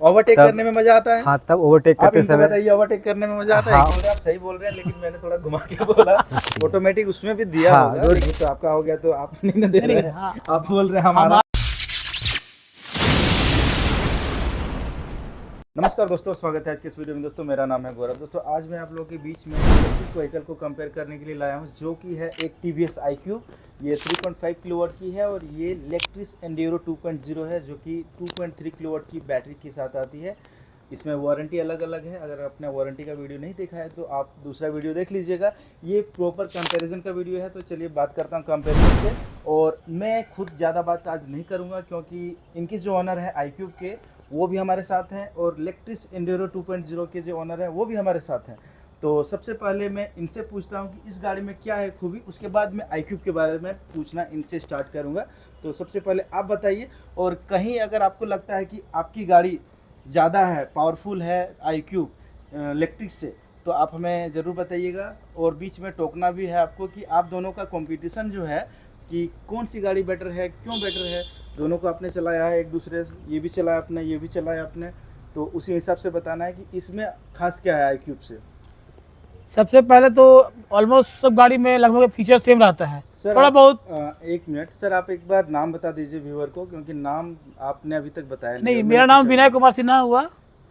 Overtake करने में मजा आता है। हाँ, तब ओवरटेक आप करते इनको समय बताइए ओवरटेक करने में मजा आता है। हाँ। बोल रहे हैं, आप सही बोल रहे हैं, लेकिन मैंने थोड़ा घुमा के बोला। ऑटोमेटिक उसमें भी दिया हाँ, होगा, लेकिन तो आपका हो गया तो आप नहीं ना दे रहे हैं। हाँ। आप बोल रहे हैं हमारा। नमस्कार दोस्तों, स्वागत है आज के इस वीडियो में। दोस्तों मेरा नाम है गौरव। दोस्तों आज मैं आप लोगों के बीच में इलेक्ट्रिक व्हीकल को कंपेयर करने के लिए लाया हूं, जो कि है एक TVS iQube। ये 3.5 किलोवाट की है और ये इलेक्ट्रिस एंड्यूरो 2.0 है, जो कि 2.3 किलोवाट की बैटरी के साथ आती है। इसमें वारंटी अलग अलग है। अगर आपने वारंटी का वीडियो नहीं देखा है तो आप दूसरा वीडियो देख लीजिएगा। ये प्रॉपर कंपैरिजन का वीडियो है। तो चलिए बात करता हूँ कंपैरिजन से। और मैं खुद ज़्यादा बात आज नहीं करूँगा, क्योंकि इनकी जो ऑनर है iQube के, वो भी हमारे साथ हैं, और इलेक्ट्रिस एंड्यूरो 2.0 के जो ऑनर है वो भी हमारे साथ हैं। तो सबसे पहले मैं इनसे पूछता हूँ कि इस गाड़ी में क्या है खूबी, उसके बाद मैं iQube के बारे में पूछना इनसे स्टार्ट करूँगा। तो सबसे पहले आप बताइए, और कहीं अगर आपको लगता है कि आपकी गाड़ी ज़्यादा है, पावरफुल है iQube इलेक्ट्रिक से, तो आप हमें ज़रूर बताइएगा। और बीच में टोकना भी है आपको कि आप दोनों का कंपटीशन जो है कि कौन सी गाड़ी बेटर है, क्यों बेटर है। दोनों को आपने चलाया है एक दूसरे, ये भी चलाया आपने, ये भी चलाया आपने, तो उसी हिसाब से बताना है कि इसमें खास क्या है iQube से। सबसे पहले तो ऑलमोस्ट सब गाड़ी में लगभग फीचर सेम रहता है, सर थोड़ा बहुत। एक मिनट सर, आप एक बार नाम बता दीजिए व्यूअर को, क्योंकि नाम आपने अभी तक बताया नहीं, और मेरा मैंने नाम पूछा विनय कुमार सिन्हा हुआ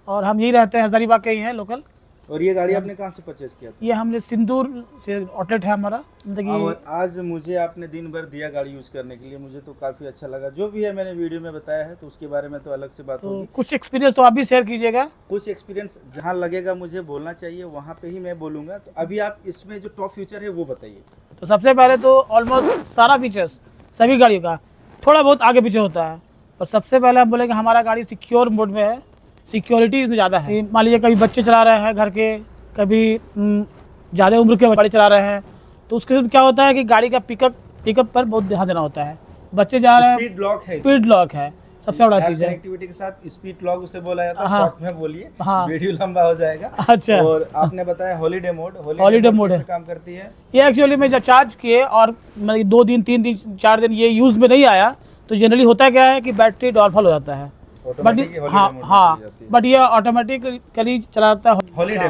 और हम यही रहते हैं, हजारीबाग के ही हैं लोकल। और ये गाड़ी आपने कहाँ से परचेज किया था? ये हमने सिंदूर से आउटलेट है हमारा, मतलब और कि आज मुझे आपने दिन भर दिया गाड़ी यूज़ करने के लिए, मुझे तो काफ़ी अच्छा लगा। जो भी है मैंने वीडियो में बताया है, तो उसके बारे में तो अलग से बात तो होगी। कुछ एक्सपीरियंस तो आप भी शेयर कीजिएगा। कुछ एक्सपीरियंस जहाँ लगेगा मुझे बोलना चाहिए, वहाँ पे ही मैं बोलूँगा। तो अभी आप इसमें जो टॉप फीचर है वो बताइए। तो सबसे पहले तो ऑलमोस्ट सारा फीचर्स सभी गाड़ियों का थोड़ा बहुत आगे पीछे होता है, और सबसे पहले हम बोलेंगे हमारा गाड़ी सिक्योर मोड में है, सिक्योरिटी इसमें ज़्यादा है। मान लीजिए कभी बच्चे चला रहे हैं घर के, कभी ज़्यादा उम्र के गाड़ी चला रहे हैं, तो उसके साथ क्या होता है कि गाड़ी का पिकअप पर बहुत ध्यान देना होता है। बच्चे जा रहे हैं, स्पीड लॉक है, स्पीड लॉक है, सबसे बड़ा चीज़ है। कनेक्टिविटी के साथ स्पीड लॉक उसे बोला जाता है। हाँ। शॉर्ट में बोलिए, हाँ। वीडियो लंबा हो जाएगा। अच्छा। और आपने बताया हॉलीडे मोड। हॉलीडे मोड है, कैसे काम करती है? ये एक्चुअली में जब चार्ज किए और मतलब 2 दिन 3 दिन 4 दिन ये यूज़ में नहीं आया, तो जनरली होता क्या है कि बैटरी डॉलफॉल हो जाता है। बट Automatic holiday हाँ mode में हाँ, चली जाती है। बट ये ऑटोमेटिकली चला जाता है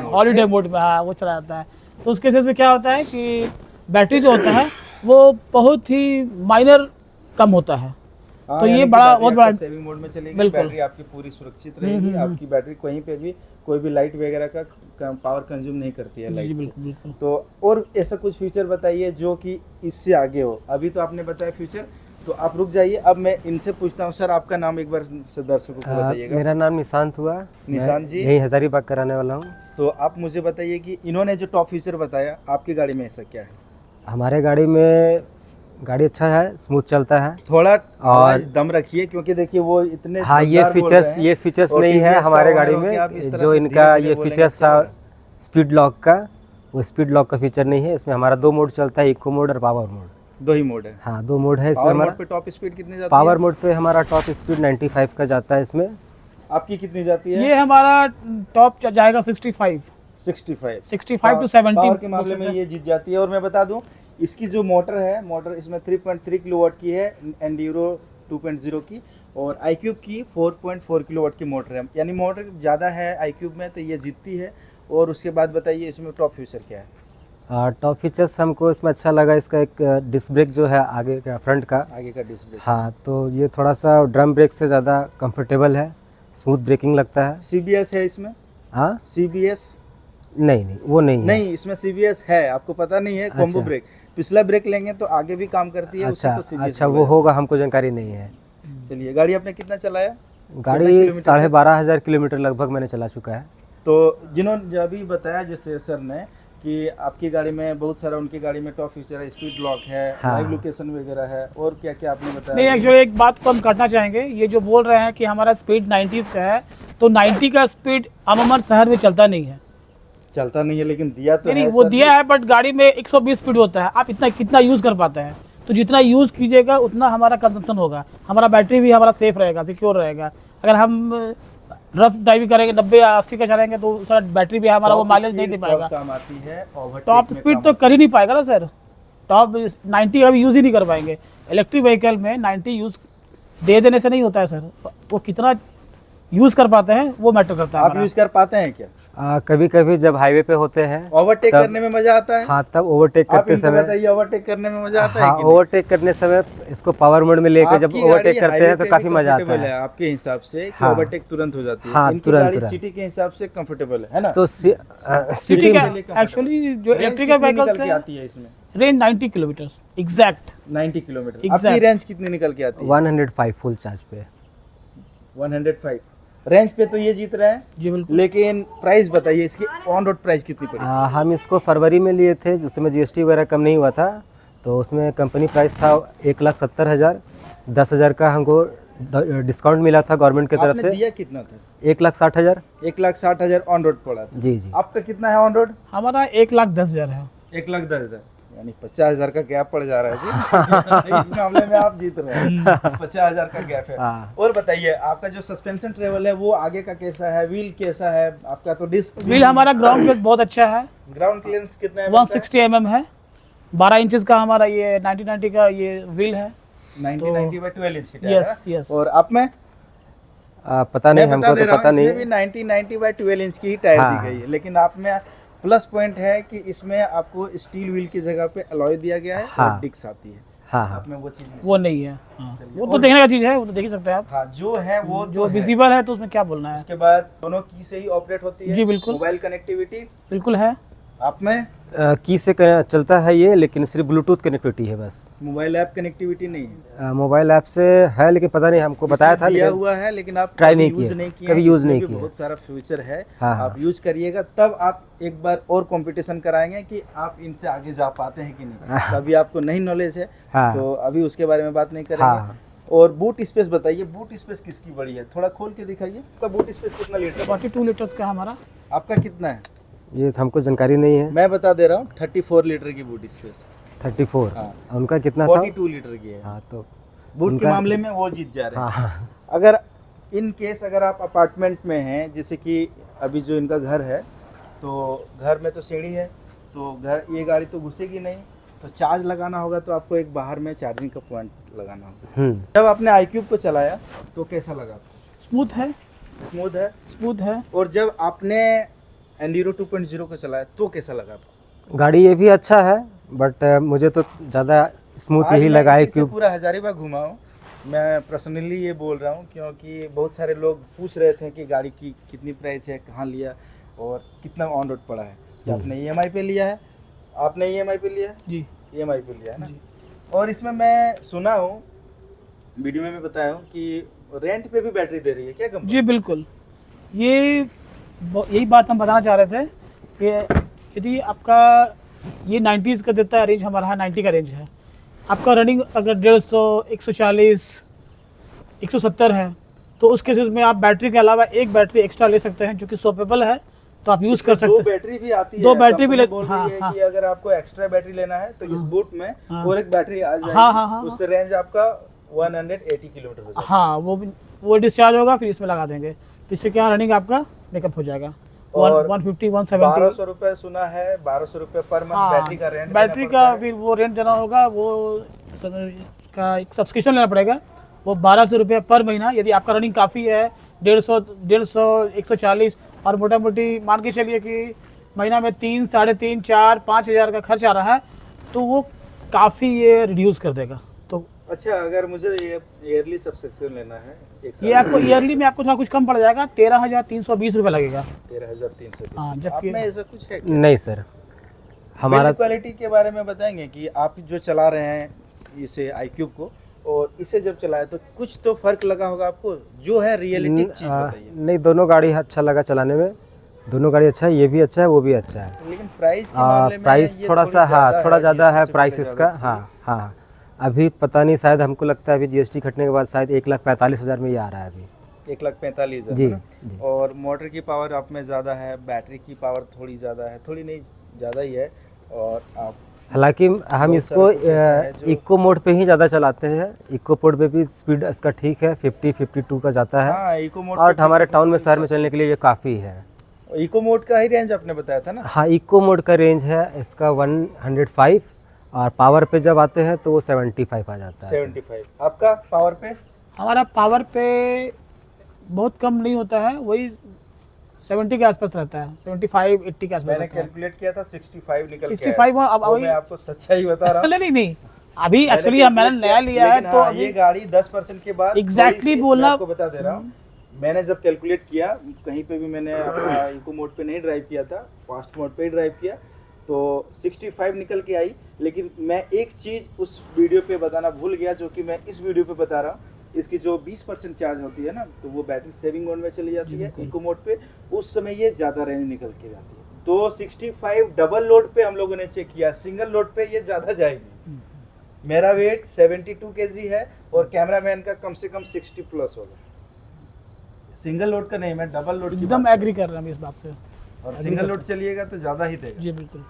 हॉलीडे मोड में। हाँ, वो चला जाता है। तो उसके केस में क्या होता है कि बैटरी जो होता है वो बहुत ही माइनर कम होता है। हाँ, तो ये यानी कि बड़ा बैटरी बहुत आपका बड़ा सेविंग मोड में चलेगी, बिल्कुल। बैटरी आपकी पूरी सुरक्षित रहेगी। आपकी बैटरी कहीं पे भी कोई भी लाइट वगैरह का पावर कंज्यूम नहीं करती है जी लाइट से। बिल्कुल बिल्कुल। तो और ऐसा कुछ फीचर बताइए जो कि इससे आगे हो। अभी तो आपने बताया फीचर, तो आप रुक जाइए, अब मैं इनसे पूछता हूँ। सर आपका नाम एक बार दर्शकों को बताइएगा। मेरा नाम निशांत हुआ। निशांत जी। यही हजारीबाग का रहने वाला हूँ। तो आप मुझे बताइए कि इन्होंने जो टॉप फीचर बताया, आपकी गाड़ी में ऐसा क्या है? हमारे गाड़ी में गाड़ी अच्छा है, स्मूथ चलता है। थोड़ा और आवाज दम रखिए, क्योंकि देखिए वो इतने हाँ, ये दमदार बोल रहे हैं। फीचर्स और नहीं है TVS का हमारे owner गाड़ी हो के आप में। इस तरह जो से इनका धीरे-धीरे ये बोलेंगे, फीचर्स क्या था होगा? स्पीड लॉक का, वो स्पीड लॉक का फीचर नहीं है। इसमें हमारा 2 मोड चलता है, इको मोड और पावर मोड। 2 ही मोड है। हाँ, 2 मोड है इसमें पावर हमारा। मोड पे टॉप स्पीड कितनी जाती पावर है? मोड पे हमारा टॉप स्पीड 95 का जाता है इसमें। आपकी कितनी जाती है? ये हमारा टॉप जाएगा 65 65 टू 70 पावर के मामले में ये जीत जाती है। और मैं बता दूं, इसकी जो मोटर है, मोटर इसमें 3.3 किलोवाट की है एंड्यूरो 2.0 की, और iQube की 4.4 किलोवाट की मोटर है। यानी मोटर ज़्यादा है iQube में, तो ये जीतती है। और उसके बाद बताइए इसमें टॉप फीचर क्या है? टॉप फीचर्स हमको इसमें अच्छा लगा, इसका एक डिस्क ब्रेक जो है आगे का, फ्रंट का। आगे का डिस्क ब्रेक। हाँ, तो ये थोड़ा सा ड्रम ब्रेक से ज़्यादा कंफर्टेबल है, स्मूथ ब्रेकिंग लगता है। CBS है इसमें? हाँ, CBS नहीं वो नहीं है। नहीं, इसमें CBS है, आपको पता नहीं है। कॉम्बो अच्छा। ब्रेक, पिछला ब्रेक लेंगे तो आगे भी काम करती है। अच्छा उसी को CBS अच्छा, बोला वो जाता होगा, हमको जानकारी नहीं है। है। चलिए, गाड़ी आपने कितना चलाया? कितना गाड़ी किलोमीटर 12,500 किलोमीटर लगभग मैंने चला चुका है। तो जिन्होंने अभी बताया जैसे सर ने कि आपकी गाड़ी में बहुत सारा, उनकी गाड़ी में टॉप फीचर है, स्पीड लॉक है, हाँ। लाइव लोकेशन वगैरह है, और क्या क्या आपने नहीं, बताया? एक्चुअली एक बात को हम काटना चाहेंगे। ये जो बोल रहे हैं कि हमारा स्पीड 90 का है, तो 90 का स्पीड अमूमन शहर में चलता नहीं है। चलता नहीं है, लेकिन दिया तो नहीं, है वो सर दिया जी। है, बट गाड़ी में 120 स्पीड होता है। आप इतना कितना यूज़ कर पाते हैं, तो जितना यूज़ कीजिएगा उतना हमारा कंजम्पशन होगा, हमारा बैटरी भी हमारा सेफ रहेगा, सिक्योर रहेगा। अगर हम रफ ड्राइविंग करेंगे 90 या 80 का चलेंगे, तो उसका बैटरी भी हमारा वो टॉप माइलेज नहीं स्पीड दे पाएगा। काम आती है, ओवरटेक टॉप में स्पीड काम तो कर ही नहीं पाएगा ना सर। टॉप 90 अभी यूज़ ही नहीं कर पाएंगे। इलेक्ट्रिक व्हीकल में 90 यूज़ दे देने से नहीं होता है सर, वो कितना यूज़ कर पाते हैं वो मैटर करता है आप हमारा। यूज कर पाते हैं क्या? कभी कभी जब हाईवे पे होते हैं ओवरटेक तब- करने में मजा आता है? हाँ तब ओवरटेक आप करते इनको समय, बताइए, ओवरटेक करने में मजा आता है हाँ कि नहीं? ओवरटेक करने समय इसको पावर मोड में लेकर जब आपकी ओवरटेक गाड़ी करते हाईवे हैं तो पे काफी भी मजा आता comfortable है। आपके हिसाब से कि हाँ। ओवरटेक तुरंत हो जाती है। हाँ, इनकी तुरंत, गाड़ी तुरंत। सिटी के हिसाब से कंफर्टेबल है ना? तो सिटी सिटी का के लिए comfortable। एक्चुअली जो रेंज इलेक्ट्रिकल कितनी निकल व्हीकल्स के है आती है इसमें? Range 90 kilometre exact. 90 kilometre. Exact। आपकी रेंज कितनी निकल के आती है? 105 फुल चार्ज पे। 105 रेंज पे तो ये जीत रहा है, जी बिल्कुल। लेकिन प्राइस बताइए इसकी, ऑन रोड प्राइस कितनी पड़ी? हम इसको फरवरी में लिए थे, उस समय जीएसटी वगैरह कम नहीं हुआ था, तो उसमें कंपनी प्राइस था 1,70,000। 10,000 का हमको डिस्काउंट मिला था गवर्नमेंट की तरफ आपने से। दिया कितना था? 1,60,000। 1,60,000 ऑन रोड पड़ा था। जी जी। आपका कितना है ऑन रोड? हमारा 1,10,000 है। 1,10,000 यानी 50,000 का गैप पड़ जा रहा है जी। इस मामले में आप जीत रहे हैं। 50,000 का गैप है। हाँ। और बताइए आपका जो सस्पेंशन ट्रेवल है वो आगे का कैसा है? व्हील कैसा है आपका? तो डिस्क व्हील हमारा ग्राउंड क्लियरेंस बहुत अच्छा है, ग्राउंड क्लियरेंस कितना है? 160 mm है। 12 इंचेस का हमारा ये 90 का ये व्हील है। 90 बाय 12 इंच की टायर यस है। यस। और आप में पता नहीं, मैं बता हमको दे तो रहा पता हूँ, नहीं। इसमें भी 90 बाय 12 इंच की ही टायर हाँ। दी गई है, लेकिन आप में प्लस पॉइंट है कि इसमें आपको स्टील व्हील की जगह पे अलॉय दिया गया है हाँ। और डिस्क आती है। हाँ हाँ। आप में वो चीज नहीं। वो नहीं है। हाँ। चलिए। वो तो और- देखने का चीज़ है, वो तो देख ही सकते हैं आप। हाँ जो है वो जो तो है। विजिबल है तो उसमें क्या बोलना है। उसके बाद दोनों की से ही ऑपरेट होती है। जी, बिल्कुल। मोबाइल कनेक्टिविटी बिल्कुल है। आप में की से चलता है ये, लेकिन सिर्फ ब्लूटूथ कनेक्टिविटी है बस। मोबाइल ऐप कनेक्टिविटी नहीं है। मोबाइल ऐप से है, लेकिन पता नहीं, हमको बताया था इसमें दिया लेकिन हुआ है, लेकिन आप ट्राई कभी नहीं यूज किए, नहीं किए कभी हैं। यूज इसमें नहीं भी किए। बहुत सारा फ्यूचर है। हाँ, हाँ। आप यूज करिएगा तब आप एक बार और कंपटीशन कराएंगे कि आप इनसे आगे जा पाते हैं कि नहीं। अभी आपको नहीं नॉलेज है हाँ। तो अभी उसके बारे में बात नहीं करेंगे। हाँ। और बूट स्पेस बताइए, बूट स्पेस किसकी बड़ी है? थोड़ा खोल के दिखाइए। आपका बूट स्पेस कितना लीटर है? 42 लीटर्स का हमारा। आपका कितना है? ये तो हमको जानकारी नहीं है। मैं बता दे रहा हूँ 34 लीटर की बूट स्पेस। 34। हाँ। उनका कितना था? 42 लीटर की है। हाँ तो बूट के उनका- मामले में वो जीत जा रहे हैं। हाँ हाँ। अगर इन केस अगर आप अपार्टमेंट में हैं, जैसे कि अभी जो इनका घर है, तो घर में तो सीढ़ी है, तो घर ये गाड़ी तो घुसेगी नहीं, तो चार्ज लगाना होगा तो आपको एक बाहर में चार्जिंग का पॉइंट लगाना होगा। जब आपने iQube को चलाया तो कैसा लगा आपको? स्मूथ है। स्मूथ है। स्मूथ है। और जब आपने एंडीरो 2.0 को चलाया तो कैसा लगा आपको? गाड़ी ये भी अच्छा है, बट मुझे तो ज़्यादा स्मूथ आज ही मैं लगा है इसी से क्यों। पूरा हजारीबाग घुमा हूँ। मैं पर्सनली ये बोल रहा हूँ क्योंकि बहुत सारे लोग पूछ रहे थे कि गाड़ी की कितनी प्राइस है, कहाँ लिया और कितना ऑन रोड पड़ा है। क्या आपने EMI पे लिया है? आपने EMI पे लिया है? जी। EMI पे लिया है ना? जी। और इसमें मैं सुना हूँ, वीडियो में भी बताया हूँ कि रेंट पे भी बैटरी दे रही है क्या कंपनी? जी बिल्कुल। यही बात हम बताना चाह रहे थे कि यदि आपका ये 90s का देता है रेंज, हमारा है 90 का रेंज है। आपका रनिंग अगर 150, 140, 170 है तो उस केसेस में आप बैटरी के अलावा एक बैटरी एक्स्ट्रा ले सकते हैं जो कि स्वैपेबल है, तो आप यूज़ कर इसमें सकते दो हैं। बैटरी भी आती है। दो बैटरी भी कंपनी ले- बोल हाँ, रही है हाँ। कि अगर आपको एक्स्ट्रा बैटरी लेना है तो इस बूट में हाँ। और एक बैटरी आ जाएगी। हाँ, हाँ, हाँ, उससे रेंज आपका 180 किलोमीटर हो जाएगा। हाँ, वो डिस्चार्ज होगा, फिर इसमें लगा देंगे, तो इससे क्या रनिंग आपका मेकअप हो जाएगा। और 150, 170। 1200 रुपए सुना है, 1200 रुपए पर मंथ बैटरी का रेंट। बैटरी का फिर वो रेंट देना होगा, वो का एक सब्सक्रिप्शन लेना पड़ेगा, वो 1200 रुपये पर महीना। यदि आपका रनिंग काफ़ी है, 150, 140, और मोटा मोटी मान के चलिए कि महीना में 3, 3.5, 4, 5 हज़ार का खर्च आ रहा है, तो वो काफ़ी ये रिड्यूस कर देगा। तो अच्छा, अगर मुझे ये ईयरली सब्सक्रिप्शन लेना है एक साल ये आपको ईयरली में आपको थोड़ा कुछ कम पड़ जाएगा, 13,320 रुपये लगेगा। 13,320। हाँ, जबकि- आप में ऐसा कुछ है क्या? नहीं सर, हमारा क्वालिटी के बारे में बताएंगे कि आप जो चला रहे हैं इसे iQube को, और इसे जब चलाया तो कुछ तो फर्क लगा होगा आपको, जो है रियलिटी चीज बताइए। नहीं, दोनों गाड़ी अच्छा लगा चलाने में। दोनों गाड़ी अच्छा है, ये भी अच्छा है, वो भी अच्छा है। लेकिन प्राइस के मामले में प्राइस ये थोड़ा सा, हाँ थोड़ा ज़्यादा है इससे प्राइस पहले इसका। ज़्यादा हाँ हाँ, अभी पता नहीं, शायद हमको लगता है अभी जीएसटी घटने के बाद शायद 1,45,000 में ये आ रहा है अभी। थी। 1,45,000 जी, है ना? जी। और मोटर की पावर आप में ज़्यादा है, बैटरी की पावर थोड़ी ज़्यादा है, थोड़ी नहीं ज़्यादा ही है। और आप हालांकि हम बहुत इसको सारा कुछ ऐसा है जो- इको मोड पे ही ज़्यादा चलाते हैं। इको मोड पे भी स्पीड इसका ठीक है, 50-52 का जाता है। हाँ, इको मोड और हमारे टाउन में, शहर में चलने के लिए ये काफ़ी है। इको मोड का ही रेंज आपने बताया था ना? हाँ, इको मोड का रेंज है इसका 105, और पावर पे जब आते हैं तो वो 75 आ जाता है। 75। आपका पावर पे? हमारा पावर पे बहुत कम नहीं होता है, वही 70 के आसपास रहता है, 75-80 के आसपास मैंने रहता है। कैलकुलेट किया था 65 निकल के 65 आया। अब वो वही मैं आपको सच्चाई बता रहा हूँ। नहीं अभी एक्चुअली मैंने नया लिया है, तो ये अभी गाड़ी 10% के बाद Exactly थोड़ी सी- बोलना- मैं आपको बता दे रहा हूँ। मैंने जब कैलकुलेट किया, कहीं पे भी मैंने अपना इको मोड पे नहीं ड्राइव किया था, फास्ट मोड पे ही ड्राइव किया, तो 65 निकल के आई। लेकिन मैं एक चीज़ उस वीडियो पे बताना भूल गया, जो कि मैं इस वीडियो पे बता रहा हूँ। इसकी जो 20% चार्ज होती है ना, तो वो बैटरी सेविंग मोड में चली जाती है इको मोड पे, उस समय ये ज़्यादा रेंज निकल के जाती है। तो 65 डबल लोड पे हम लोगों ने चेक किया, सिंगल लोड पे ये ज़्यादा जाएगी। मेरा वेट 72 kg है और कैमरामैन का कम से कम 60 प्लस होगा। सिंगल लोड का नहीं, मैं डबल लोड की एकदम बात एग्री कर रहा हूँ इस बात से। कर- और सिंगल लोड चलिएगा तो ज़्यादा ही देगा। जी बिल्कुल।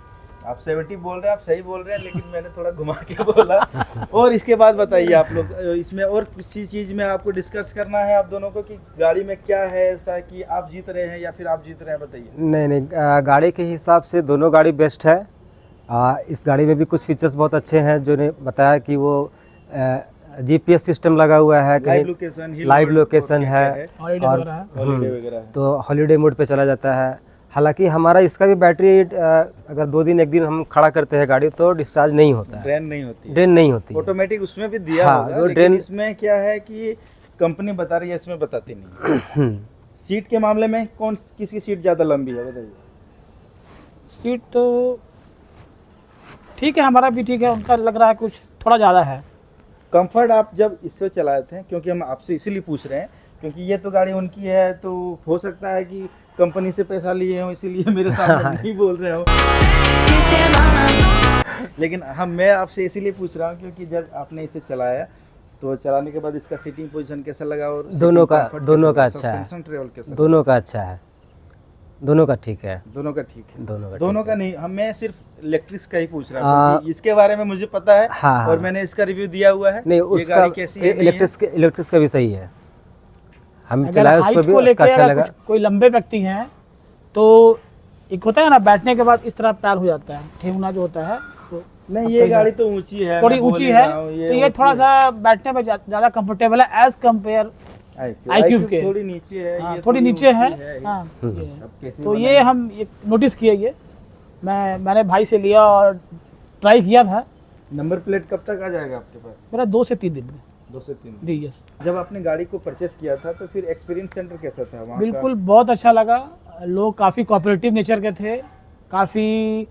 आप 70 बोल रहे हैं, आप सही बोल रहे हैं, लेकिन मैंने थोड़ा घुमा के बोला। और इसके बाद बताइए आप लोग, इसमें और किसी चीज़ में आपको डिस्कस करना है आप दोनों को कि गाड़ी में क्या है ऐसा कि आप जीत रहे हैं या फिर आप जीत रहे हैं, बताइए। नहीं, गाड़ी के हिसाब से दोनों गाड़ी बेस्ट है। इस गाड़ी में भी कुछ फीचर्स बहुत अच्छे हैं, जो ने बताया कि वो GPS सिस्टम लगा हुआ है, लाइव लोकेशन, लाइव लोकेशन है, हॉलीडे और वगैरह है। हॉलीडे वगैरह है। तो हॉलीडे मोड पे चला जाता है। हालांकि हमारा इसका भी बैटरी अगर 2 दिन 1 दिन हम खड़ा करते हैं गाड़ी तो डिस्चार्ज नहीं होता है, ड्रेन नहीं होती है। ड्रेन नहीं होती है। ऑटोमेटिक उसमें भी दिया हाँ, होगा, वो लेकिन ड्रेन- इसमें क्या है कि कंपनी बता रही है, इसमें बताती नहीं। सीट के मामले में किसकी सीट ज़्यादा लंबी है, बताइए। सीट तो ठीक है, हमारा भी ठीक है, उनका लग रहा है कुछ थोड़ा ज़्यादा है। कंफर्ट आप जब इससे चलाए थे, क्योंकि हम आपसे इसीलिए पूछ रहे हैं क्योंकि ये तो गाड़ी उनकी है, तो हो सकता है कि कंपनी से पैसा लिए हो, इसीलिए मेरे सामने नहीं बोल रहे हो। लेकिन मैं आपसे इसीलिए पूछ रहा हूँ क्योंकि जब आपने इसे चलाया तो चलाने के बाद इसका सीटिंग पोजीशन कैसा लगा, और दोनों का comfort दोनों कैसा का लगा, अच्छा है, suspension travel कैसा दोनों का अच्छा है, दोनों का ठीक है, दोनों का ठीक है। दोनों का का नहीं, मैं सिर्फ इलेक्ट्रिक्स का ही पूछ रहा आ, हूँ, इसके बारे में मुझे पता है। हाँ, और मैंने इसका रिव्यू दिया हुआ है। नहीं ये उसका गाड़ी कैसी है, नहीं है। इलेक्ट्रिक्स का भी सही है, हम अगर चलाए उसको हाइट भी, को उसका लेके अच्छा अगर लगा। कोई लंबे व्यक्ति हैं तो एक होता है ना, बैठने के बाद इस तरह पैर हो जाता है, ठेहुना जो होता है, तो नहीं, ये गाड़ी तो ऊंची है, थोड़ी मैं बोल ऊंची ही है, रहा हूँ, तो ये ऊंची थोड़ा है। सा बैठने में ज़्यादा कंफर्टेबल है एज कम्पेयर iQube के। थोड़ी नीचे है, हाँ, ये थोड़ी नीचे है। ऊंची ही। हाँ, ये। अब कैसे तो बनाएं? ये हम नोटिस किए, ये मैंने भाई से लिया और ट्राई किया था। नंबर प्लेट कब तक आ जाएगा आपके पास? मेरा 2 से 3 दिन में। 2 से 3। जी यस। जब आपने गाड़ी को परचेस किया था तो फिर एक्सपीरियंस सेंटर कैसा था वहाँ बिल्कुल बहुत अच्छा लगा, लोग काफ़ी कोऑपरेटिव नेचर के थे, काफ़ी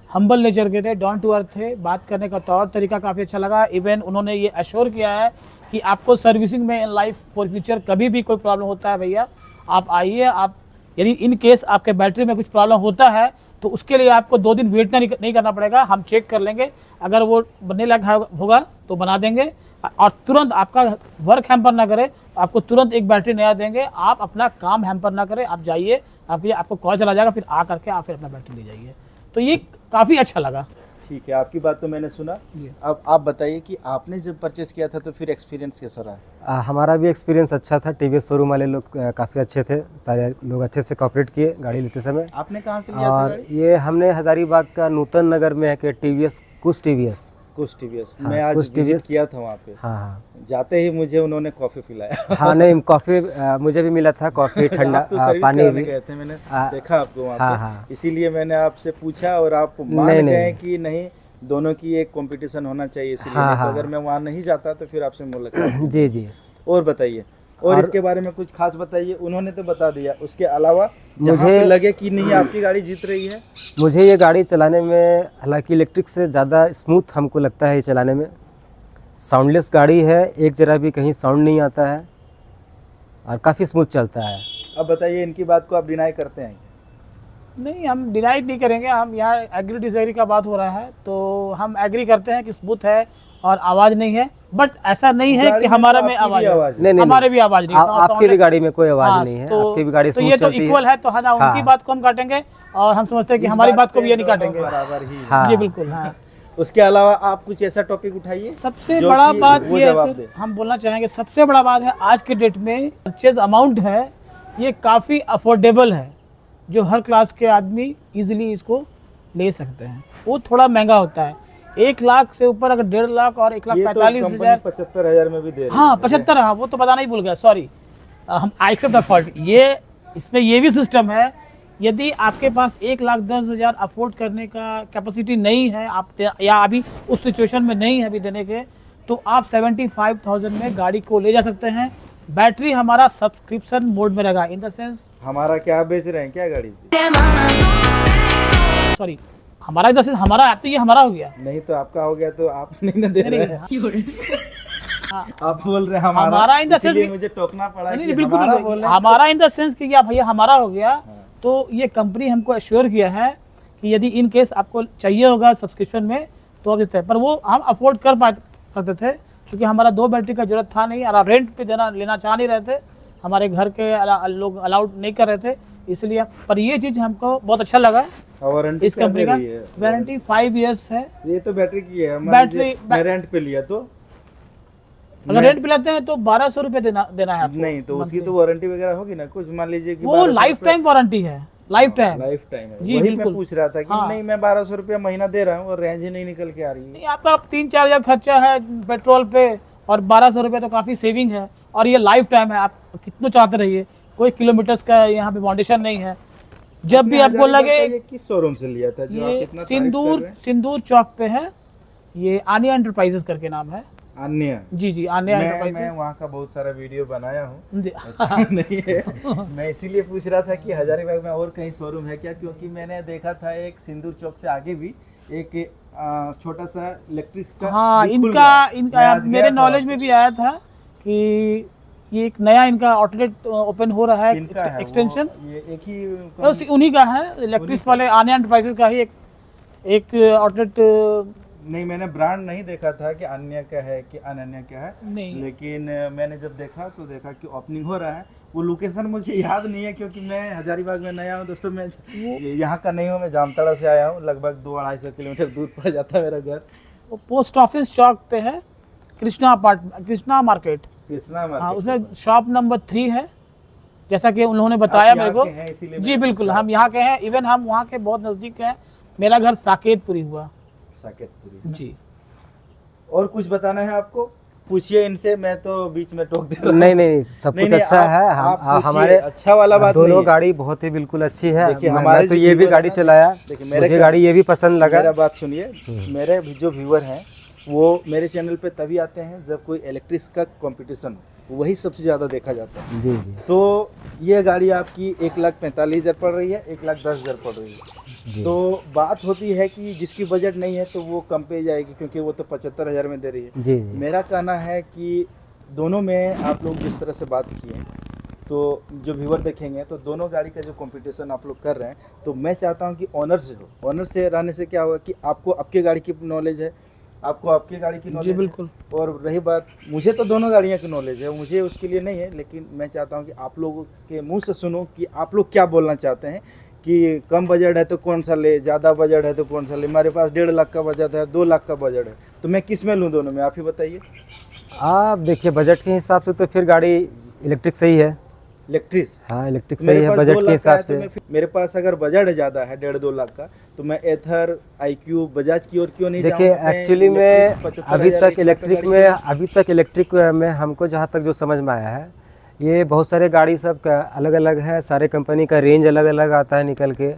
हम्बल नेचर के थे, डाउन टू अर्थ थे, बात करने का तौर तरीका काफ़ी अच्छा लगा। इवन उन्होंने ये एश्योर किया है कि आपको सर्विसिंग में इन लाइफ फॉर फ्यूचर कभी भी कोई प्रॉब्लम होता है भैया आप आइए, आप यदि इन केस आपके बैटरी में कुछ प्रॉब्लम होता है तो उसके लिए आपको 2 दिन वेट नहीं करना पड़ेगा, हम चेक कर लेंगे, अगर वो बनने लायक होगा तो बना देंगे और तुरंत आपका वर्क हैम्पर ना करे, आपको तुरंत एक बैटरी नया देंगे, आप अपना काम हैम्पर ना करें, आप जाइए, आपको कॉल चला जाएगा, फिर आ करके आप फिर अपना बैटरी ले जाइए। तो ये काफ़ी अच्छा लगा। ठीक है, आपकी बात तो मैंने सुना। अब आप बताइए कि आपने जब परचेस किया था तो फिर एक्सपीरियंस कैसा रहा? हमारा भी एक्सपीरियंस अच्छा था, TVS शोरूम वाले लोग काफ़ी अच्छे थे, सारे लोग अच्छे से कोऑपरेट किए गाड़ी लेते समय। आपने कहाँ से लिया था और गाड़ी? ये हमने हज़ारीबाग का नूतन नगर में है कि कुछ TVS कुछ टीवीएस। हाँ, मैं आज कुछ विजिट TVS किया था वहाँ पे। हाँ जाते ही मुझे उन्होंने कॉफ़ी पिलाया। हाँ नहीं कॉफ़ी मुझे भी मिला था, कॉफ़ी ठंडा आप तो सर्विस पानी कराने भी। गए थे, मैंने हाँ, देखा आपको वहाँ हाँ, पे। हाँ। इसीलिए मैंने आपसे पूछा और आप मान नहीं, गए नहीं। कि नहीं, दोनों की एक कंपटीशन होना चाहिए, इसलिए हाँ, नहीं तो हाँ। अगर मैं वहाँ नहीं जाता तो फिर आपसे मुलाकात। जी जी। और बताइए, और इसके बारे में कुछ खास बताइए। उन्होंने तो बता दिया, उसके अलावा मुझे लगे कि नहीं आपकी गाड़ी जीत रही है। मुझे ये गाड़ी चलाने में, हालांकि इलेक्ट्रिक से ज़्यादा स्मूथ हमको लगता है ये चलाने में, साउंडलेस गाड़ी है, एक जरा भी कहीं साउंड नहीं आता है और काफ़ी स्मूथ चलता है। अब बताइए, इनकी बात को आप डिनाई करते हैं? नहीं, हम डिनाई नहीं करेंगे, हम यहाँ एग्री डिसएग्री का बात हो रहा है तो हम एग्री करते हैं कि स्मूथ है और आवाज़ नहीं है, बट ऐसा नहीं है कि हमारा में आवाज़ है। नहीं नहीं, हमारे भी आवाज़ नहीं है। आपकी भी गाड़ी में कोई आवाज़ हाँ, नहीं है, तो- आपकी भी गाड़ी तो स्मूथ ये तो चलती है। इक्वल है, तो है ना, उनकी हाँ। बात को हम काटेंगे और हम समझते हैं कि इस हमारी बात को पे भी ये नहीं दोनों काटेंगे। बराबर ही है। हाँ। जी बिल्कुल। हाँ, उसके अलावा आप कुछ ऐसा टॉपिक उठाइए सबसे जो बड़ा कि बात वो ये है जवाब सर, दे। हम बोलना चाहेंगे सबसे बड़ा बात है आज के डेट में परचेज अमाउंट है ये काफ़ी अफोर्डेबल है, जो हर क्लास के आदमी इजीली इसको ले सकते हैं। वो थोड़ा महंगा होता है, 1 लाख से ऊपर, अगर 1.5 लाख और 1,45,000 75,000 में भी दे रही हाँ है। 75, हाँ वो तो बताना ही भूल गया, सॉरी, हम आई एक्सेप्ट द फॉल्ट। ये इसमें ये भी सिस्टम है, यदि आपके पास 1,10,000 अफोर्ड करने का कैपेसिटी नहीं है आप, या अभी उस सिचुएशन में नहीं है अभी देने के, तो आप 75,000 में गाड़ी को ले जा सकते हैं। बैटरी हमारा सब्सक्रिप्शन मोड में रहेगा, इन द सेंस हमारा क्या बेच रहे हैं क्या गाड़ी? सॉरी, हमारा इन द सेंस हमारा, अब तो ये हमारा हो गया। नहीं तो आपका हो गया तो आप नहीं ना दे रहे हैं। आप बोल रहे हैं हमारा इन द सेंस, इसीलिए मुझे टोकना पड़ा नहीं कि बिल्कुल हमारा बिल्कुल, बोल रहे हैं। हमारा इन द सेंस कि आप भैया हमारा हो गया। तो ये कंपनी हमको एश्योर किया है कि यदि इन केस आपको चाहिए होगा सब्सक्रिप्शन में तो आप देते हैं, पर वो हम अफोर्ड कर सकते थे क्योंकि हमारा 2 बैटरी का जरूरत था नहीं और आप रेंट पे लेना चाह नहीं रहे थे, हमारे घर के लोग अलाउड नहीं कर रहे थे, इसलिए। पर ये चीज़ हमको बहुत अच्छा लगा वारंटी इस कंपनी का। वारंटी 5 इयर्स है। ये तो बैटरी की है, बैटरी मैं रेंट पे लिया तो अगर रेंट पे लेते हैं तो 1200 रुपये देना है आपको। नहीं तो उसकी तो वारंटी वगैरह होगी ना कुछ, मान लीजिए कि वो लाइफ टाइम वारंटी है, लाइफ टाइम। लाइफ टाइम है। जी, वही बिल्कुल। मैं पूछ रहा था कि हाँ। नहीं मैं 1200 रुपया महीना दे रहा हूँ और रेंज ही नहीं निकल के आ रही है। नहीं, आपका 3-4 हज़ार खर्चा है पेट्रोल पे और 1200 रुपये तो काफ़ी सेविंग है, और ये लाइफ टाइम है, आप कितना चाहते रहिए, कोई किलोमीटर्स का यहाँ पे बाउंडेशन नहीं है। जब भी आपको लगे, ये किस शोरूम से लिया था जो आप ये इतना तारीफ कर रहे हैं? सिंदूर चौक पे है, ये आनिया एंटरप्राइजेस करके नाम है। अन्य जी आनिया मैं एंटरप्राइजेस। वहाँ का बहुत सारा वीडियो बनाया हूँ, जी। ऐसा नहीं है। मैं इसीलिए पूछ रहा था कि हजारीबाग में और कहीं शोरूम है क्या, क्योंकि मैंने देखा था एक सिंदूर चौक से आगे भी एक छोटा सा इलेक्ट्रिक्स का हाँ, भी खुल इनका रहा है। मैं आज मेरे गया था नॉलेज में भी आया था कि ये एक नया इनका आउटलेट ओपन हो रहा किनका है, है एक्सटेंशन। वो? ये एक ही तो उन्हीं का है, इलेक्ट्रिक्स वाले आनिया एंटरप्राइजेस का ही एक आउटलेट। नहीं, मैंने ब्रांड नहीं देखा था कि अन्य का है कि अनन्या का है, नहीं, लेकिन मैंने जब देखा तो देखा कि ओपनिंग हो रहा है। वो लोकेशन मुझे याद नहीं है क्योंकि मैं हजारीबाग में नया हूँ दोस्तों, मैं यहाँ का नहीं हूँ, मैं जामताड़ा से आया हूँ, लगभग 200-250 किलोमीटर दूर पड़ जाता है मेरा घर। वो पोस्ट ऑफिस चौक पे है, कृष्णा मार्केट। कृष्णा हाँ, मार्केट। उसमें शॉप नंबर 3 है, जैसा कि उन्होंने बताया आप मेरे यहाँ को। के हैं, इसीलिए जी मैंने बिल्कुल, पूछा। हम यहाँ के हैं, इवन हम वहाँ के बहुत नज़दीक हैं। मेरा घर साकेतपुरी हुआ। साकेतपुरी। जी। और कुछ बताना है आपको? पूछिए इनसे, मैं तो बीच में टोक दे रहा हूँ। नहीं, सब कुछ अच्छा है। आप पूछिए, हमारे अच्छा वाला बात नहीं दोनों है। गाड़ी बहुत ही बिल्कुल अच्छी है। देखिए, मैं हमारे तो जो ये भी व्यूअर गाड़ी है ना, चलाया, देखिए, मेरे मुझे क्या- गाड़ी ये भी पसंद लगा। मेरा बात सुनिए, मेरे जो व्यूअर हैं वो मेरे चैनल पे तभी आते हैं जब कोई इलेक्ट्रिक्स का कंपटीशन हो, वही सबसे ज़्यादा देखा जाता है। जी जी तो ये गाड़ी आपकी 1,45,000 पड़ रही है, 1,10,000 पड़ रही है। जी। तो बात होती है कि जिसकी बजट नहीं है तो वो कम पे जाएगी क्योंकि वो तो 75,000 में दे रही है। जी जी मेरा कहना है कि दोनों में आप लोग जिस तरह से बात किए तो जो व्यूअर देखेंगे तो दोनों गाड़ी का जो कंपटीशन आप लोग कर रहे हैं, तो मैं चाहता हूं कि ऑनर से हो। ऑनर से रहने से क्या होगा कि आपको आपके गाड़ी की नॉलेज है, आपको आपकी गाड़ी की जी नॉलेज है। बिल्कुल। और रही बात, मुझे तो दोनों गाड़ियों की नॉलेज है, मुझे उसके लिए नहीं है, लेकिन मैं चाहता हूं कि आप लोगों के मुंह से सुनो कि आप लोग क्या बोलना चाहते हैं कि कम बजट है तो कौन सा ले, ज़्यादा बजट है तो कौन सा ले। मेरे पास 1.5 लाख का बजट है, 2 लाख का बजट है, तो मैं किस में लूँ? दोनों में आप ही बताइए। आप देखिए, बजट के हिसाब से तो फिर गाड़ी इलेक्ट्रिक सही है। इलेक्ट्रिक्स हाँ, इलेक्ट्रिक मेरे सही है पास बजट 2 के लाख का हिसाब है, तो से। मैं मेरे पास अगर बजट ज़्यादा है 1.5-2 लाख का, तो मैं एथर IQ बजाज की ओर क्यों नहीं देखिए, जाऊंगा? मैं एक्चुअली में इलेक्ट्रिक 75,000 अभी तक एक लाख का इलेक्ट्रिक में हमको जहाँ तक जो समझ में आया है, ये बहुत सारे गाड़ी सब का अलग अलग है, सारे कंपनी का रेंज अलग अलग आता है निकल के।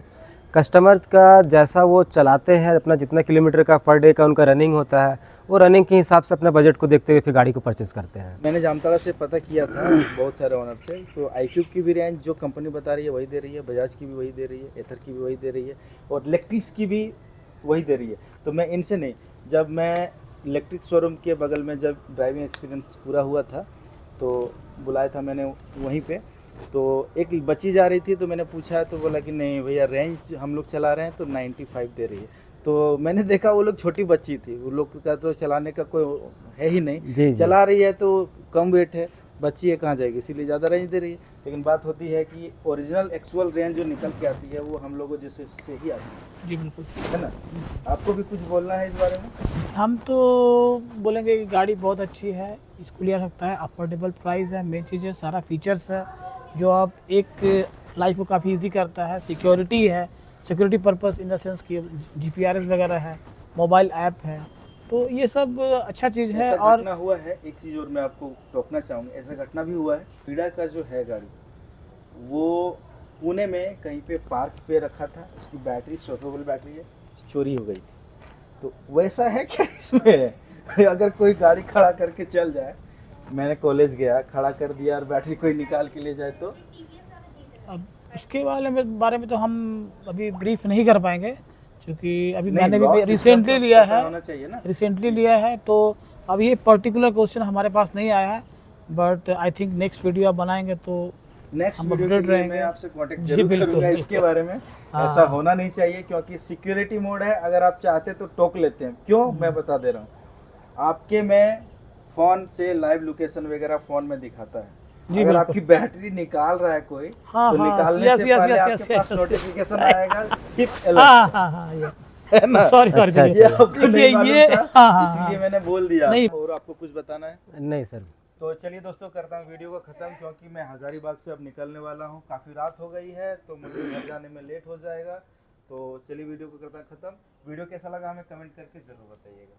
कस्टमर का जैसा वो चलाते हैं, अपना जितना किलोमीटर का पर डे का उनका रनिंग होता है, वो रनिंग के हिसाब से अपना बजट को देखते हुए फिर गाड़ी को परचेस करते हैं। मैंने जामताड़ा से पता किया था बहुत सारे ओनर से, तो IQ की भी रेंज जो कंपनी बता रही है वही दे रही है, बजाज की भी वही दे रही है, एथर की भी वही दे रही है, और इलेक्ट्रिक्स की भी वही दे रही है। तो मैं इनसे नहीं, जब मैं इलेक्ट्रिक शोरूम के बगल में जब ड्राइविंग एक्सपीरियंस पूरा हुआ था तो बुलाया था मैंने वहीं पे, तो एक बच्ची जा रही थी, तो मैंने पूछा तो बोला कि नहीं भैया, रेंज हम लोग चला रहे हैं तो 95 दे रही है। तो मैंने देखा वो लोग छोटी बच्ची थी, वो लोग का तो चलाने का कोई है ही नहीं, जी जी। चला रही है तो कम वेट है, बच्ची है कहाँ जाएगी, इसीलिए ज़्यादा रेंज दे रही है। लेकिन बात होती है कि ओरिजिनल एक्चुअल रेंज जो निकल के आती है वो हम लोगों जैसे से ही आती है, जी बिल्कुल। है ना? आपको भी कुछ बोलना है इस बारे में? हम तो बोलेंगे कि गाड़ी बहुत अच्छी है, इसको लिया सकता है, अफोर्डेबल प्राइस है, मेन चीज़ है, सारा फीचर्स है जो आप एक लाइफ को काफ़ी इजी करता है। सिक्योरिटी है, security purpose in the sense कि GPRS वगैरह है, मोबाइल ऐप है, तो ये सब अच्छा चीज़ है। ऐसा और घटना हुआ है, एक चीज़ और मैं आपको टोकना चाहूँगा, ऐसा घटना भी हुआ है, पीड़ा का जो है गाड़ी, वो पुणे में कहीं पे पार्क पे रखा था, उसकी बैटरी स्विचेबल बैटरी है, चोरी हो गई थी। तो वैसा है क्या इसमें अगर कोई गाड़ी खड़ा करके चल जाए, मैंने कॉलेज गया, खड़ा कर दिया और बैटरी कोई निकाल के ले जाए तो? अब उसके बारे में तो हम अभी ब्रीफ नहीं कर पाएंगे, क्योंकि अभी नहीं, मैंने लॉक भी सिस्टम रिसेंटली तो लिया पता है, होना चाहिए ना। रिसेंटली लिया है, तो अब ये पर्टिकुलर क्वेश्चन हमारे पास नहीं आया है, but I think next video आप बनाएंगे तो नेक्स्ट हम वीडियो के अपडेट लिए रहेंगे। मैं आपसे कांटेक्ट जी, जरूर बिल्कुल, करूंगा बिल्कुल। इसके बारे में। हाँ। ऐसा होना नहीं चाहिए, क्योंकि सिक्योरिटी मोड है, अगर आप चाहते तो टोक लेते हैं। क्यों, मैं बता दे रहा हूँ। आपके में फोन से लाइव लोकेशन वगैरह फोन में दिखाता है, जी, अगर बिल्कुल। आपकी बैटरी निकाल रहा है कोई, हाँ, तो हाँ, निकालने यस, से यस, पहले यस, आपके यस, पास यस। नोटिफिकेशन आएगा, टिप हाँ, हाँ, हाँ, ये है ना। सॉरी सॉरी अच्छा, देखिए, ये आपको नहीं मालूम ये था, हाँ, हाँ, इसलिए हाँ। मैंने बोल दिया। नहीं। और आपको कुछ बताना है? नहीं सर। तो चलिए दोस्तों, करता हूँ वीडियो को ख़त्म, क्योंकि मैं हज़ारीबाग से अब निकलने वाला हूँ, काफ़ी रात हो गई है, तो मुझे घर जाने में लेट हो जाएगा। तो चलिए वीडियो को करता हूँ ख़त्म। वीडियो कैसा लगा हमें कमेंट करके ज़रूर बताइएगा।